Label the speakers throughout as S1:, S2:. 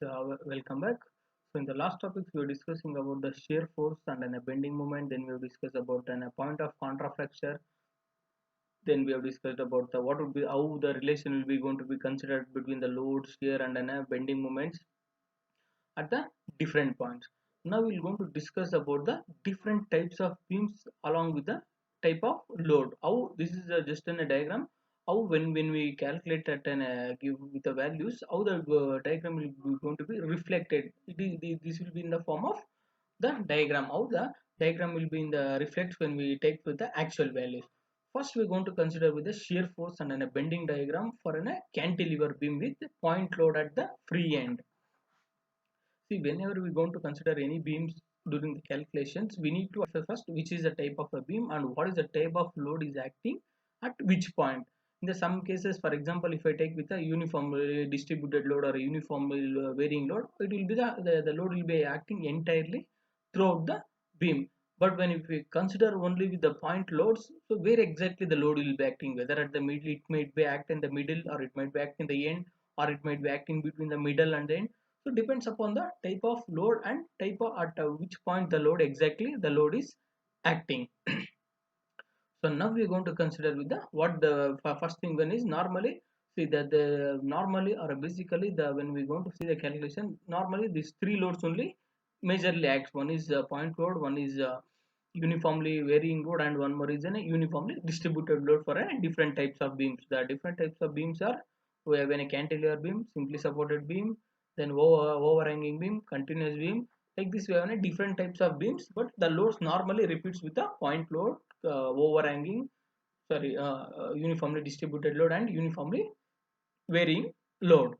S1: Welcome back. So in the last topic, we were discussing about the shear force and then a bending moment. Then we have discussed about a point of contraflexure. Then we have discussed about the what would be how the relation will be going to be considered between the load, shear, and then bending moments at the different points. Now we're going to discuss about the different types of beams along with the type of load. How this is just in a diagram. How when we calculate that and give with the values, how the diagram will be going to be reflected. This will be in the form of the diagram. How the diagram will be in the reflects when we take with the actual values. First, we're going to consider with the shear force and then a bending diagram for a cantilever beam with point load at the free end. See, whenever we going to consider any beams during the calculations, we need to assess first which is the type of a beam and what is the type of load is acting at which point. In the some cases, for example, if I take with a uniformly distributed load or a uniformly varying load, it will be the load will be acting entirely throughout the beam. But when if we consider only with the point loads, so where exactly the load will be acting, whether at the middle, it might be act in the middle, or it might be act in the end, or it might be acting between the middle and the end. So depends upon the type of load and type of at which point the load exactly the load is acting. So now we are going to consider with the what the first thing one is normally see that the normally or basically the when we going to see the calculation, normally these three loads only majorly acts. One is point load, one is uniformly varying load, and one more is a uniformly distributed load for a different types of beams. The different types of beams are, we have a cantilever beam, simply supported beam, then overhanging beam, continuous beam. Like this we have a different types of beams, but the loads normally repeats with the point load, overhanging, uniformly distributed load, and uniformly varying load.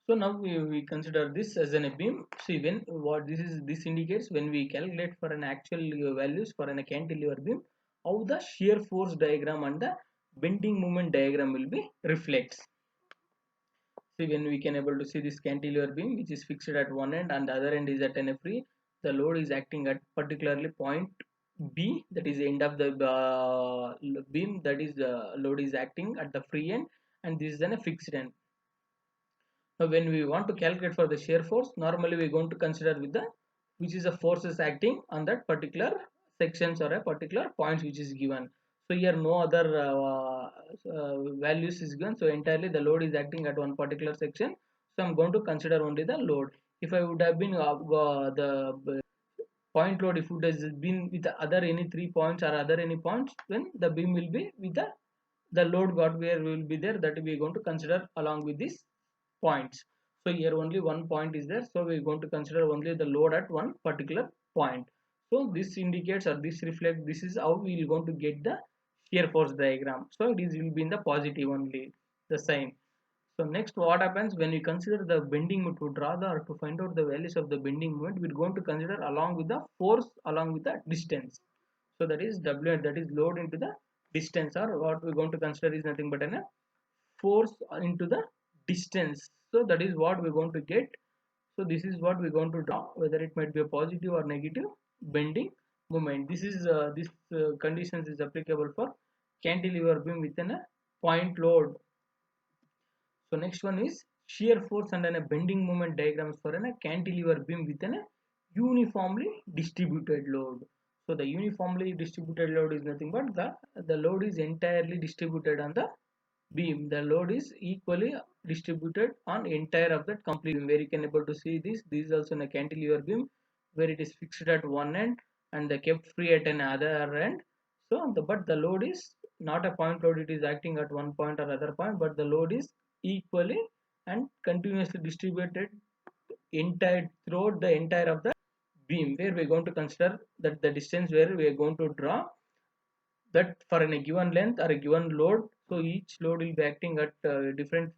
S1: So now we consider this as an a beam. See, when what this indicates when we calculate for an actual values for an cantilever beam, how the shear force diagram and the bending moment diagram will be reflects. See, when we can able to see this cantilever beam which is fixed at one end and the other end is at an free, the load is acting at particularly point B, that is the end of the beam, that is the load is acting at the free end, and this is then a fixed end. Now when we want to calculate for the shear force, normally we are going to consider with the which is the forces acting on that particular sections or a particular points which is given. So here no other values is given, so entirely the load is acting at one particular section, so I'm going to consider only the load. If I would have been the point load, if it has been with the other any 3 points or other any points, then the beam will be with the load got where will be there, that we are going to consider along with these points. So here only one point is there, so we are going to consider only the load at one particular point. So this indicates or this reflects, this is how we are going to get the shear force diagram. So it is will be in the positive only the sign. So next, what happens when we consider the bending moment to draw the or to find out the values of the bending moment, we're going to consider along with the force along with the distance. So that is W, that is load into the distance, or what we're going to consider is nothing but a force into the distance. So that is what we're going to get. So this is what we're going to draw, whether it might be a positive or negative bending moment. This conditions is applicable for cantilever beam within a point load. So next one is shear force and a bending moment diagrams for a cantilever beam within a uniformly distributed load. So the uniformly distributed load is nothing but the load is entirely distributed on the beam. The load is equally distributed on entire of that complete beam, where you can able to see this. This is also in a cantilever beam where it is fixed at one end and the kept free at another end. So but the load is not a point load, it is acting at one point or other point, but the load is equally and continuously distributed entire throughout the entire of the beam, where we are going to consider that the distance where we are going to draw that for a given length or a given load. So each load will be acting at different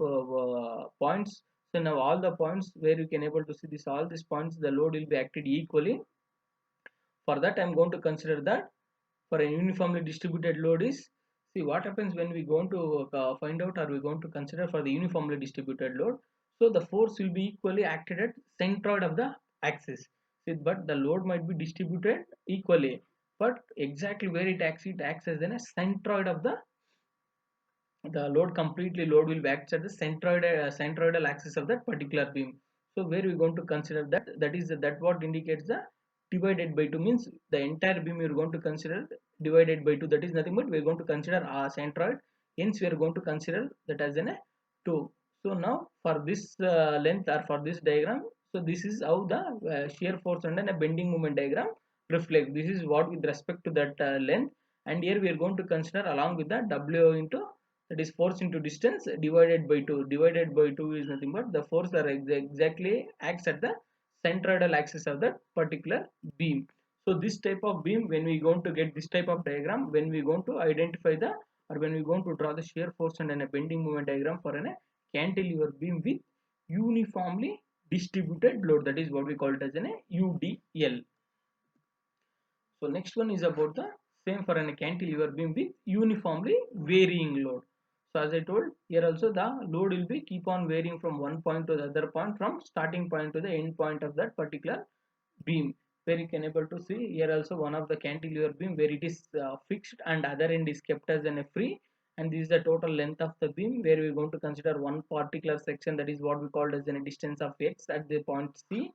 S1: points. So now all the points where you can able to see this, all these points the load will be acted equally. For that I'm going to consider that for a uniformly distributed load is, see what happens when we going to find out or we going to consider for the uniformly distributed load. So the force will be equally acted at centroid of the axis. See, but the load might be distributed equally, but exactly where it acts as in a centroid of the the load completely load will be acts at the centroidal axis of that particular beam. So where we going to consider that, that is that what indicates the divided by 2, means the entire beam you're going to consider divided by 2, that is nothing but we're going to consider a centroid, hence we are going to consider that as an 2. So now for this length or for this diagram, so this is how the shear force and then a bending moment diagram reflect. This is what with respect to that length, and here we are going to consider along with the W into, that is force into distance divided by 2. Divided by 2 is nothing but the force that exactly acts at the centroidal axis of that particular beam. So this type of beam, when we going to get this type of diagram, when we going to identify the, or when we going to draw the shear force and a bending moment diagram for a cantilever beam with uniformly distributed load, that is what we call it as an UDL. So next one is about the same for an cantilever beam with uniformly varying load. So as I told, here also the load will be keep on varying from one point to the other point, from starting point to the end point of that particular beam. Where you can able to see here also one of the cantilever beam where it is fixed and other end is kept as a free, and this is the total length of the beam, where we are going to consider one particular section, that is what we called as a distance of x at the point C,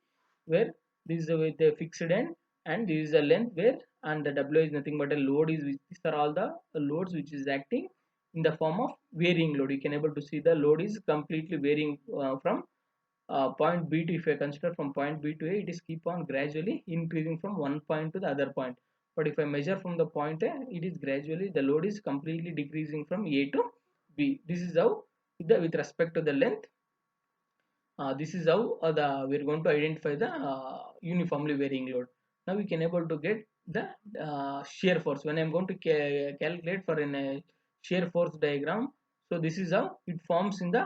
S1: where this is with the fixed end, and this is the length where, and the W is nothing but a load is, these are all the loads which is acting in the form of varying load. You can able to see the load is completely varying from point B to, if I consider from point B to A, it is keep on gradually increasing from one point to the other point. But if I measure from the point A, it is gradually, the load is completely decreasing from A to B. This is how with respect to the length, this is how we're going to identify the uniformly varying load. Now we can able to get the shear force. When I'm going to calculate for a shear force diagram, so this is how it forms in the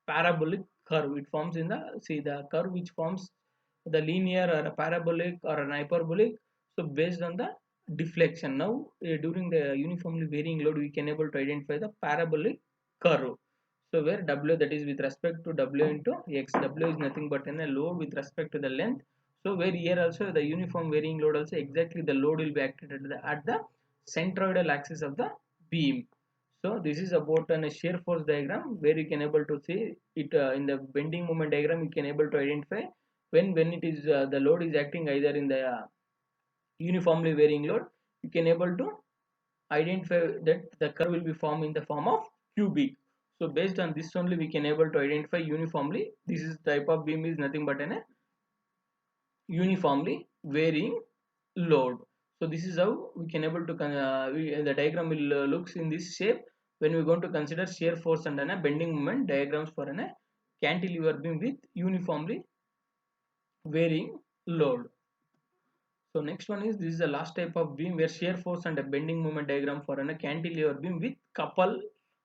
S1: parabolic curve. It forms in the, see the curve which forms the linear or a parabolic or an hyperbolic. So based on the deflection, now during the uniformly varying load, we can able to identify the parabolic curve. So where W, that is with respect to W into X, W is nothing but in a load with respect to the length. So where here also the uniform varying load also exactly the load will be acted at the centroidal axis of the beam. So this is about a shear force diagram, where you can able to see it in the bending moment diagram. You can able to identify when it is the load is acting either in the uniformly varying load, you can able to identify that the curve will be formed in the form of cubic. So based on this only we can able to identify uniformly, this is type of beam is nothing but a uniformly varying load. So this is how we can able to the diagram will looks in this shape when we are going to consider shear force and a bending moment diagrams for a cantilever beam with uniformly varying load. So next one is, this is the last type of beam where shear force and a bending moment diagram for a cantilever beam with couple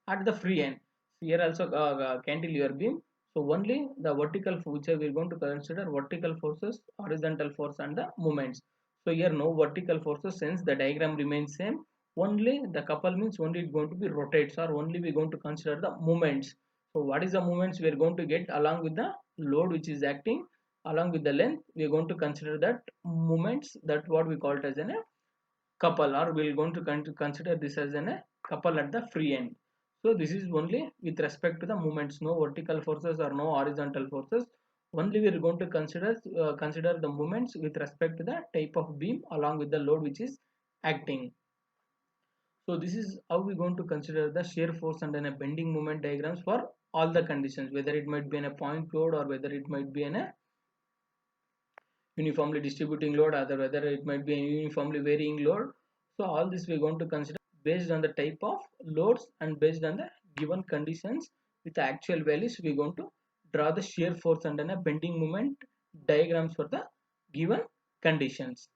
S1: at the free end. So here also cantilever beam. So only the vertical, which we are going to consider vertical forces, horizontal force and the moments. So here no vertical forces, since the diagram remains same. Only the couple means only it going to be rotates, or only we are going to consider the moments. So what is the moments we are going to get along with the load which is acting along with the length, we are going to consider that moments, that what we call it as a couple, or we are going to consider this as a couple at the free end. So this is only with respect to the moments, no vertical forces or no horizontal forces. Only we are going to consider the moments with respect to the type of beam along with the load which is acting. So this is how we are going to consider the shear force and then a bending moment diagrams for all the conditions, whether it might be in a point load or whether it might be in a uniformly distributing load, or whether it might be a uniformly varying load. So all this we're going to consider based on the type of loads and based on the given conditions with the actual values, we're going to draw the shear force and then a bending moment diagrams for the given conditions.